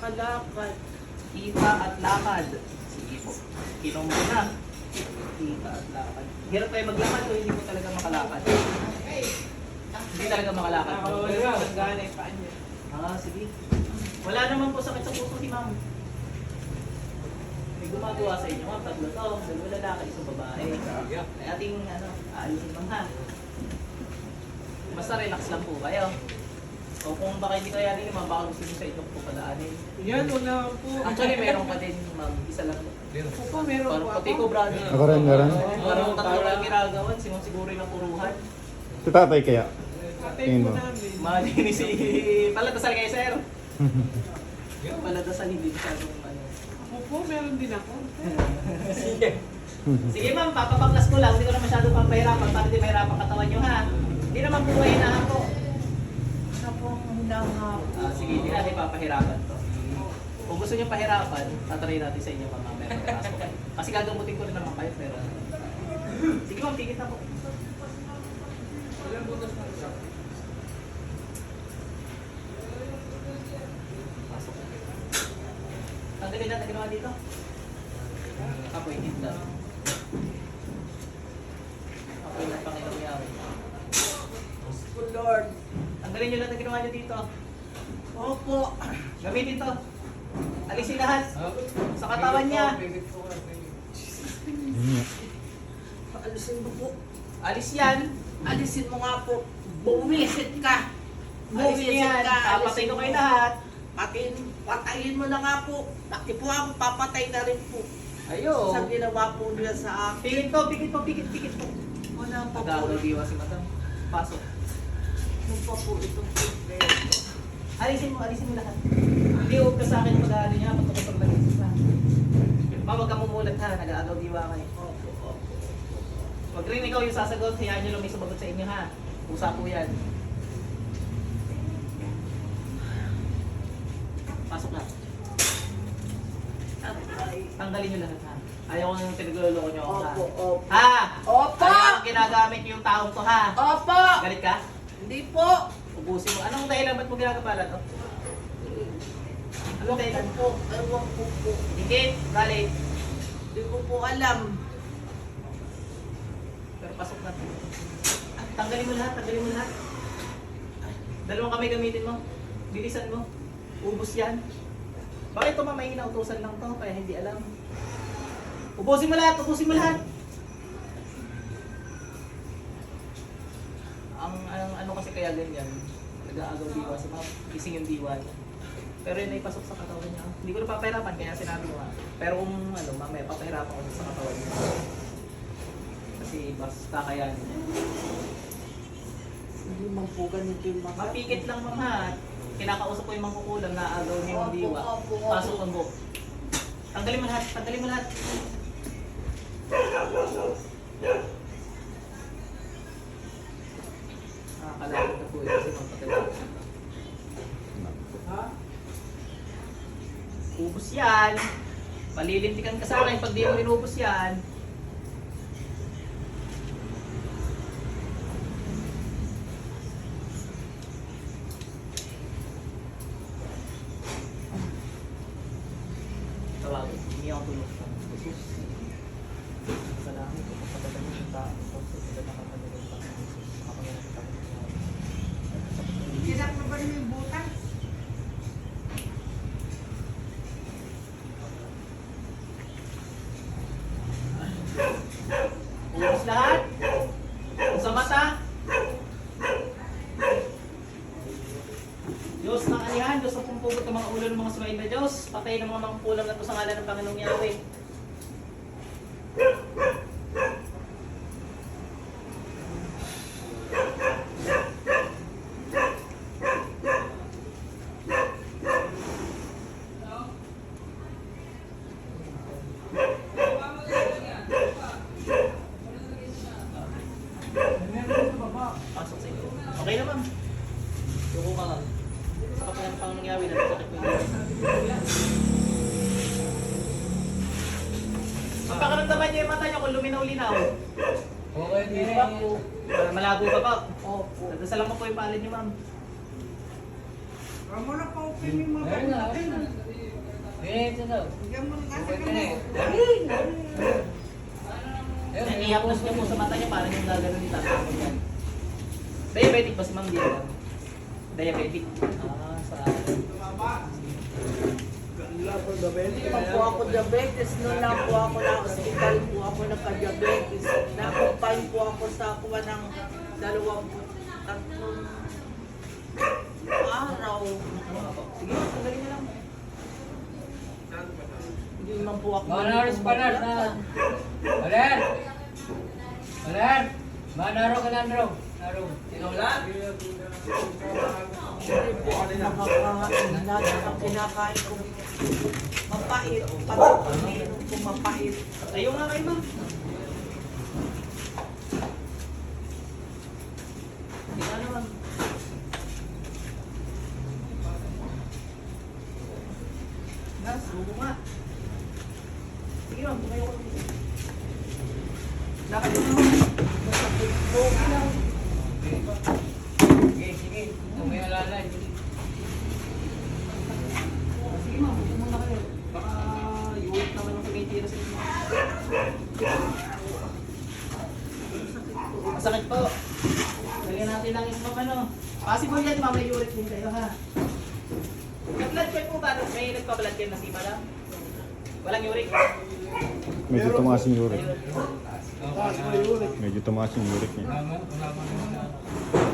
makalakad. Kita at lakad. Sige po. Kinom mo na. Kita at lakad. Hirap kayo maglakad o hindi mo talaga makalakad? Hindi talaga makalakad. Gana yung paan niya. Sige. Wala naman po sakit sa puso si ma'am. May gumagawa sa inyo, ma'am. Tatlo to. Dalawa lalaki, isang babae. Ay ating, aalisin ma'am ha. Basta relax lang po kayo. O kung baka hindi kaya rin ma'am, baka gusto nyo sa inyong po padaanin. Yan, wala po. Actually, meron pa din ma'am. Isa lang po. Opo, meron Parang po pati ko, ako. brother. Ako rin, meron. Parang tatlo lang ginagawan. Siguro yung puruhan. Si tatay kaya. Tatay Tingin po mo. namin. Malinis si... Paladasal kayo, sir. Paladasal, hindi masyadong Ako po, meron din ako. Sige ma'am, papapaklas ko lang. Hindi ko na masyadong pampahirapan. Para hindi mahirapan katawan nyo ha. Hindi naman po mahinahan po. Ano po ang hinahanap? Sige, hindi natin papahirapan to. Kung gusto nyo pahirapan, tatry natin sa inyo ma'am. Meron kaso kayo. Kasi gagamutin ko rin naman kayo. Pero... Sige ma'am, tigit na po. Pasok. Tanggalin natin ginawa dito. Apoy dito. Apoy ng Panginoong Yahweh. Good Lord. Tanggalin nyo lahat ng ginawa nyo dito. Opo. Gamitin to. Alisin lahat. Sa katawan niya. Alisin mo po. Alis yan. Alisin mo nga po. Buwisit ka. Alis Buwisit yan. ka. Papatay ko kayo lahat. Patayin mo na nga po. Pati po ako papatay na rin po. Ayo. Sa ginawa po nila sa akin. Pigit po, pigit po, pigit, pigit po. Wala pa po. Nagagawa si madam. Pasok. Ano pa po itong problema? Alisin mo lahat. Hindi huwag ka sa akin mag-aano niya. Pagkakapag mag-isis na. Ma'am, huwag ka mumulat ha. Nag-aagaw diwa kayo. Opo, opo. Wag rin ikaw yung sasagot. Hayaan nyo lang may sumagot sa inyo ha. Usa po yan. Pasok na. Tanggalin nyo lahat ha. Ayaw ko nang pinagluloko nyo ako ha. Opo, opo. Ha! Opo! Ayaw ginagamit yung taong to ha. Opo! Galit ka? Hindi po. Ubusin mo. Anong dahilan ba't mo ginagapalan to? Anong dahilan? Ewan ko po. Dikit, galit. Hindi ko po alam. Pero pasok na. Tanggalin mo lahat. Dalawang kamay gamitin mo. Bilisan mo. Ubus yan. Bakit ito mamay utusan lang to, kaya hindi alam. Ubusin mo lahat. Ang ano kasi kaya ganyan, nag-aagaw diwa si ma'am, gising yung diwa niya. Pero yun ay pasok sa katawan niya. Hindi ko na papahirapan, kaya sinabi ko nga. Pero kung mamaya papahirapan ko sa katawan niya. Kasi basta kaya niya. Hindi man po ganito yung mga... Mapikit lang ma'am ha. Kinakausap ko yung mangkukulam na agaw niya yung diwa. Opo. Pasok ang buhok. Tanggalin mo lahat. Nakakalapit na po ito si Ma'am Pagkatapos. Ha? Ubus yan. Palilintikan ka sa akin pag di mo inubos yan. Tawagin, hindi ako tulog sa Jesus. Salamat ko kung pagkatapos ng tao. Kung sila nakapagaling pa ng Jesus. Nakapagaling pa ng tao. Sinap na ba rin yung butas? Ubus lahat. Sa mata. Diyos ng anihan, Diyos ng pumpugot ng mga ulo ng mga sumayin na Diyos. Patay ng mga mangkulam na to sa ngalan ng Panginoong Yahweh. Pasok sa inyo. Okay na ma'am. Yuko ka ma'am. Sa kapag ng Panginoong Yahweh na sakit mo yun. Pagpakaramdaman niyo yung mata niyo kung luminaw-linaw. Okay, Hindi pa po. Malabo pa pa. Opo. Nagdasalan mo po yung palad niyo ma'am. Kamu na pa open yung mga Ayun na, ayun na. Ito daw. Bigyan mo na kasi Okay na eh. Ayun, I-upload niya po sa mata niya para yung gagawin ni tatapon yan. Diabetic ba si Ma'am Dian? Diabetic. Ah, sa... Hindi pa po ako diabetes. Noon lang po ako na hospital po ako nagka-diabetes. Na-confine po ako sa kuha ng 23 araw. Sige, sandali na lang. Hindi naman po ako. Manaros panas na. Aler! Aler! Manaro ka lang, Naro. Naro. Sinulat? Hindi po ako nakakain. Lahat ang kinakain ko. Mapait. Pag umiinom ko mapait. Ayaw nga kayo, Ma'am. Hindi na naman. Subo nga. Sige, Ma'am, tumayo ko. Lakad mo naman. Masakit po. Sige, sige. May alalay. Sige, Ma'am, huwag muna kayo. Baka iulit naman yung pagkitira sa inyo. Masakit po. Lagyan natin lang yung mga ano. Possible yan, Ma'am, may uric din kayo, ha? Nag-blood check po ba? May nagpa-blood check na si Madam? Walang uric? Medyo tumaas yung uric. Ayun. Medyo tumaas yung uric niya. Tama, tama.